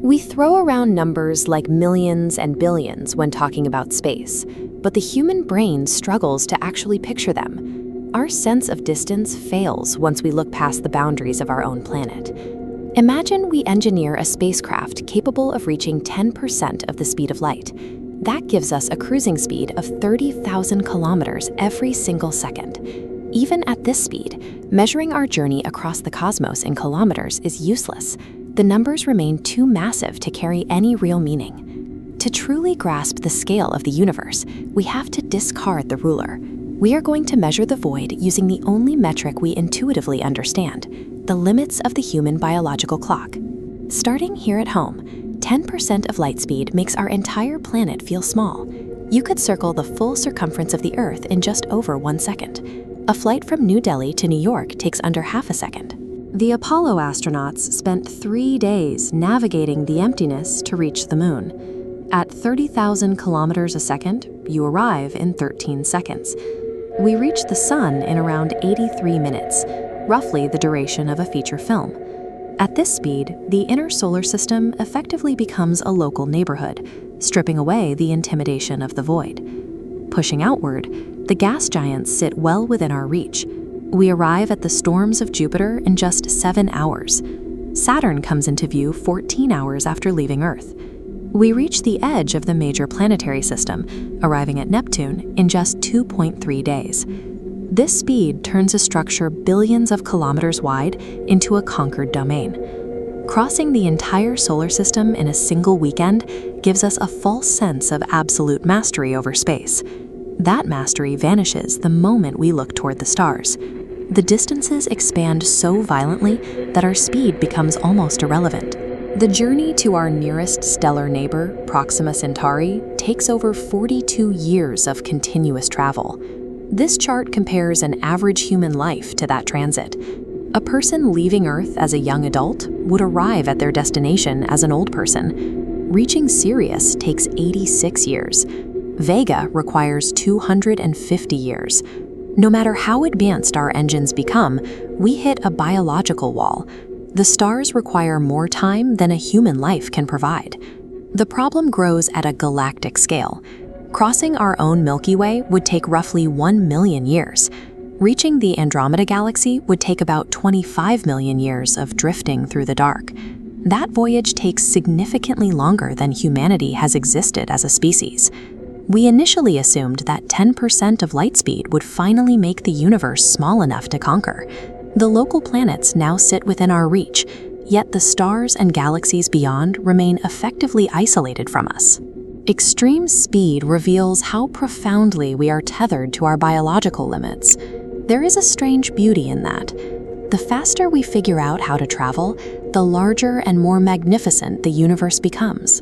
We throw around numbers like millions and billions when talking about space, but the human brain struggles to actually picture them. Our sense of distance fails once we look past the boundaries of our own planet. Imagine we engineer a spacecraft capable of reaching 10% of the speed of light. That gives us a cruising speed of 30,000 kilometers every single second. Even at this speed, measuring our journey across the cosmos in kilometers is useless. The numbers remain too massive to carry any real meaning. To truly grasp the scale of the universe, we have to discard the ruler. We are going to measure the void using the only metric we intuitively understand, the limits of the human biological clock. Starting here at home, 10% of light speed makes our entire planet feel small. You could circle the full circumference of the Earth in just over 1 second. A flight from New Delhi to New York takes under half a second. The Apollo astronauts spent 3 days navigating the emptiness to reach the moon. At 30,000 kilometers a second, you arrive in 13 seconds. We reach the sun in around 83 minutes, roughly the duration of a feature film. At this speed, the inner solar system effectively becomes a local neighborhood, stripping away the intimidation of the void. Pushing outward, the gas giants sit well within our reach. We arrive at the storms of Jupiter in just 7 hours. Saturn comes into view 14 hours after leaving Earth. We reach the edge of the major planetary system, arriving at Neptune in just 2.3 days. This speed turns a structure billions of kilometers wide into a conquered domain. Crossing the entire solar system in a single weekend gives us a false sense of absolute mastery over space. That mastery vanishes the moment we look toward the stars. The distances expand so violently that our speed becomes almost irrelevant. The journey to our nearest stellar neighbor, Proxima Centauri, takes over 42 years of continuous travel. This chart compares an average human life to that transit. A person leaving Earth as a young adult would arrive at their destination as an old person. Reaching Sirius takes 86 years. Vega requires 250 years. No matter how advanced our engines become, we hit a biological wall. The stars require more time than a human life can provide. The problem grows at a galactic scale. Crossing our own Milky Way would take roughly 1 million years. Reaching the Andromeda Galaxy would take about 25 million years of drifting through the dark. That voyage takes significantly longer than humanity has existed as a species. We initially assumed that 10% of light speed would finally make the universe small enough to conquer. The local planets now sit within our reach, yet the stars and galaxies beyond remain effectively isolated from us. Extreme speed reveals how profoundly we are tethered to our biological limits. There is a strange beauty in that. The faster we figure out how to travel, the larger and more magnificent the universe becomes.